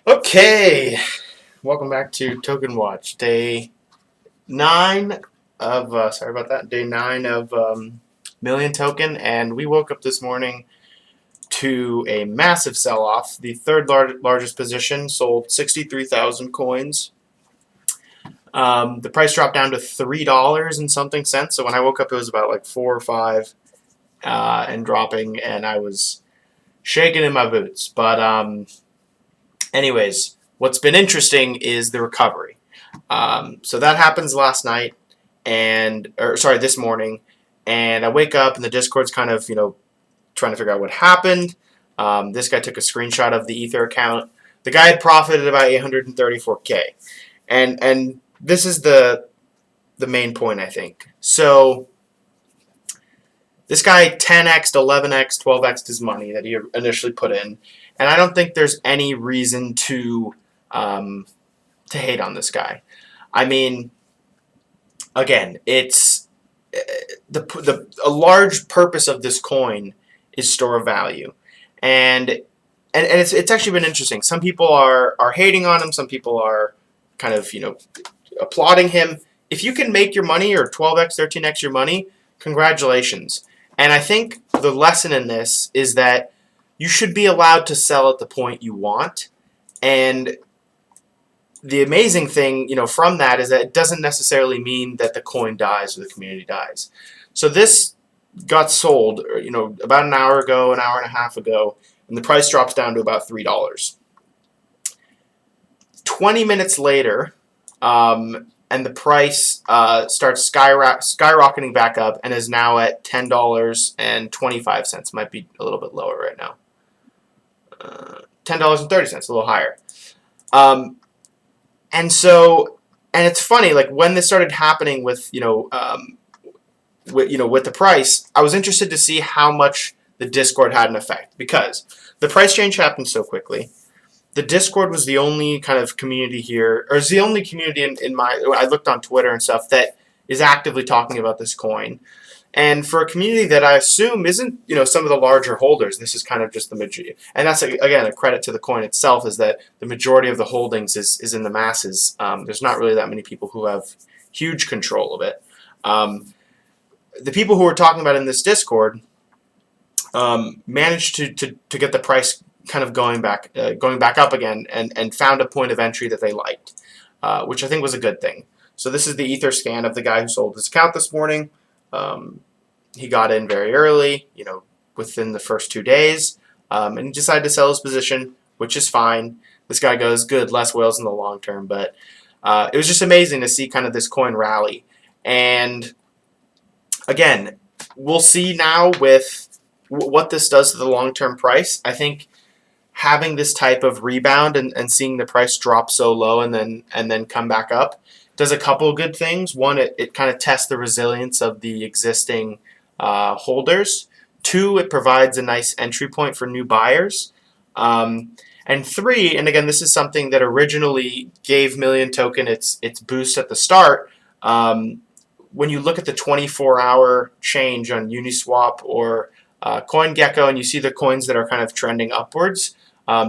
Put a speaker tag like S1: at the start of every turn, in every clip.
S1: Okay, welcome back to Token Watch, day 9 of, sorry about that, day 9 of Million Token, and we woke up this morning to a massive sell-off. The third largest position sold 63,000 coins. The price dropped down to $3 and something cents, so when I woke up it was about like 4 or 5 and dropping, and I was shaking in my boots. But anyways, what's been interesting is the recovery. So that happens last night, this morning, and I wake up and the Discord's kind of trying to figure out what happened. This guy took a screenshot of the Ether account. The guy had profited about 834K, and this is the main point, I think. So this guy 10x'd, 11x, 12x'd his money that he initially put in, and I don't think there's any reason to hate on this guy. I mean, again, it's a large purpose of this coin is store of value, and it's actually been interesting. Some people are hating on him. Some people are kind of applauding him. If you can make your money or 12x, 13x your money, congratulations. And I think the lesson in this is that you should be allowed to sell at the point you want. And the amazing thing, from that is that it doesn't necessarily mean that the coin dies or the community dies. So this got sold, about an hour ago, an hour and a half ago, and the price drops down to about $3. 20 minutes later, and the price starts skyrocketing back up and is now at $10.25. Might be a little bit lower right now. $10.30, a little higher. And it's funny, like when this started happening with the price, I was interested to see how much the Discord had an effect, because the price change happened so quickly. The Discord was the only kind of community here, or is the only community I looked on Twitter and stuff that is actively talking about this coin. And for a community that I assume isn't, some of the larger holders, this is kind of just the majority. And that's, again, a credit to the coin itself, is that the majority of the holdings is in the masses. There's not really that many people who have huge control of it. The people who were talking about in this Discord managed to get the price kind of going back up again, and found a point of entry that they liked, which I think was a good thing. So this is the Ether scan of the guy who sold his account this morning. He got in very early, within the first 2 days, and he decided to sell his position, which is fine. This guy goes, good, less whales in the long term. But it was just amazing to see kind of this coin rally. And again, we'll see now with what this does to the long-term price. I think having this type of rebound and seeing the price drop so low and then come back up does a couple of good things. One, it kind of tests the resilience of the existing holders. 2, it provides a nice entry point for new buyers. And 3, and again, this is something that originally gave Million Token its boost at the start. When you look at the 24-hour change on Uniswap or CoinGecko, and you see the coins that are kind of trending upwards,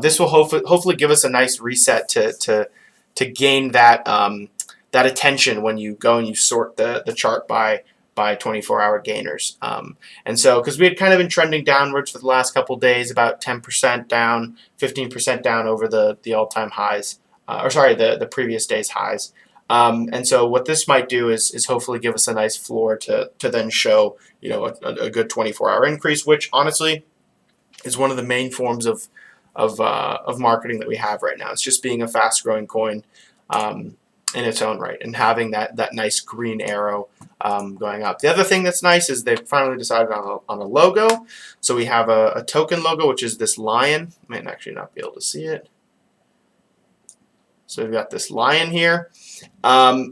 S1: this will hopefully give us a nice reset to gain that that attention when you go and you sort the chart by 24-hour gainers. And so, because we had kind of been trending downwards for the last couple days, about 10% down, 15% down over the all-time highs, the previous day's highs. And so what this might do is hopefully give us a nice floor to then show a good 24-hour increase, which honestly is one of the main forms of marketing that we have right now. It's just being a fast-growing coin in its own right, and having that nice green arrow going up. The other thing that's nice is they've finally decided on a logo. So we have a token logo, which is this lion. I might actually not be able to see it. So we've got this lion here. I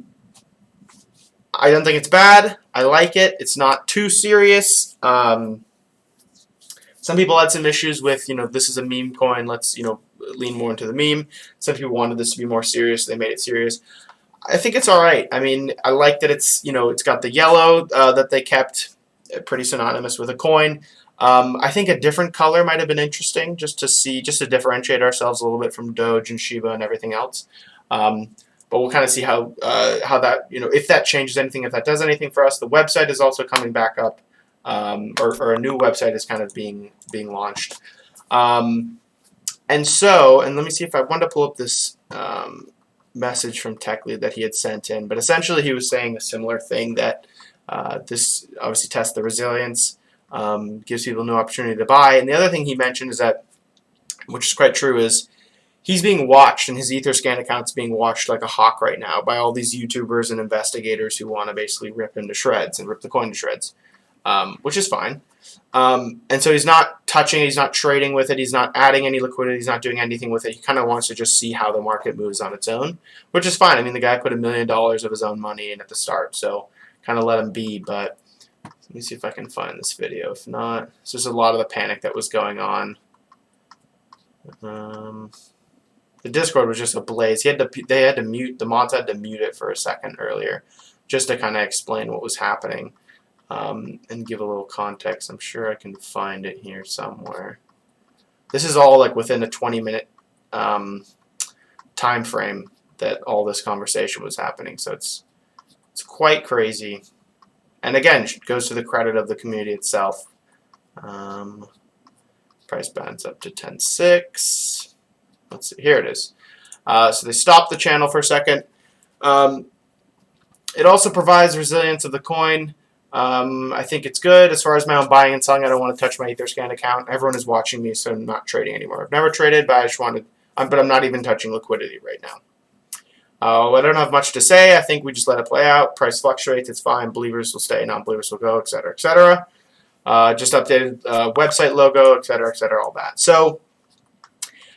S1: don't think it's bad. I like it. It's not too serious. Some people had some issues with, this is a meme coin. Let's, lean more into the meme. Some people wanted this to be more serious. They made it serious. I think it's all right. I mean, I like that it's, it's got the yellow that they kept pretty synonymous with a coin. I think a different color might have been interesting just to differentiate ourselves a little bit from Doge and Shiba and everything else. But we'll kind of see how that, if that changes anything, if that does anything for us. The website is also coming back up, or a new website is kind of being launched. And let me see if I wanted to pull up this message from TechLead that he had sent in. But essentially, he was saying a similar thing, that this obviously tests the resilience, gives people a new opportunity to buy. And the other thing he mentioned is that, which is quite true, is he's being watched, and his Etherscan account's being watched like a hawk right now by all these YouTubers and investigators who want to basically rip him to shreds and rip the coin to shreds, which is fine. And so he's not touching it, he's not trading with it, he's not adding any liquidity, he's not doing anything with it. He kind of wants to just see how the market moves on its own, which is fine. I mean, the guy put $1 million of his own money in at the start, so kind of let him be. But let me see if I can find this video. If not, it's just a lot of the panic that was going on. The Discord was just ablaze. They had to mute, the mods had to mute it for a second earlier, just to kind of explain what was happening, and give a little context. I'm sure I can find it here somewhere. This is all like within a 20-minute time frame that all this conversation was happening, so it's quite crazy. And again, it goes to the credit of the community itself. Price bands up to 10.6. Let's see, here it is. So they stopped the channel for a second. It also provides resilience of the coin. I think it's good. As far as my own buying and selling, I don't want to touch my Etherscan account. Everyone is watching me, so I'm not trading anymore. I've never traded, but I just wanted, but I'm not even touching liquidity right now. I don't have much to say. I think we just let it play out. Price fluctuates. It's fine. Believers will stay. Non-believers will go, etc., etc. Just updated website logo, etc., all that. So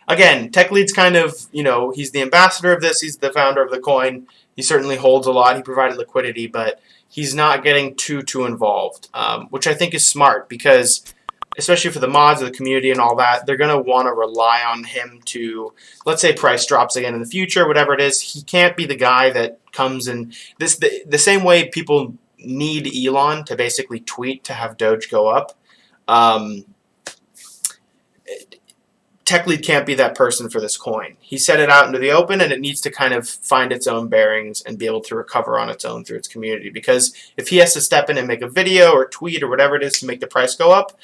S1: again, TechLead's kind of, he's the ambassador of this. He's the founder of the coin. He certainly holds a lot. He provided liquidity, but he's not getting too involved, which I think is smart, because especially for the mods of the community and all that, they're going to want to rely on him to, let's say price drops again in the future, whatever it is. He can't be the guy that comes in the same way people need Elon to basically tweet to have Doge go up. TechLead can't be that person for this coin. He set it out into the open, and it needs to kind of find its own bearings and be able to recover on its own through its community. Because if he has to step in and make a video or tweet or whatever it is to make the price go up,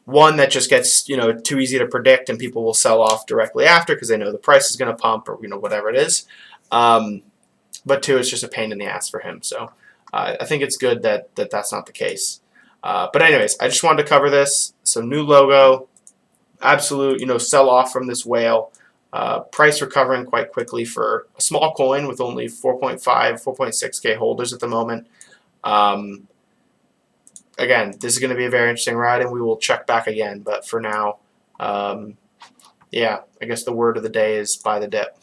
S1: one, that just gets too easy to predict, and people will sell off directly after because they know the price is going to pump, or whatever it is. But two, it's just a pain in the ass for him. So I think it's good that that's not the case. But anyways, I just wanted to cover this. So new logo. Absolute, sell off from this whale. Price recovering quite quickly for a small coin with only 4.5, 4.6K holders at the moment. Again, this is going to be a very interesting ride, and we will check back again. But for now, yeah, I guess the word of the day is buy the dip.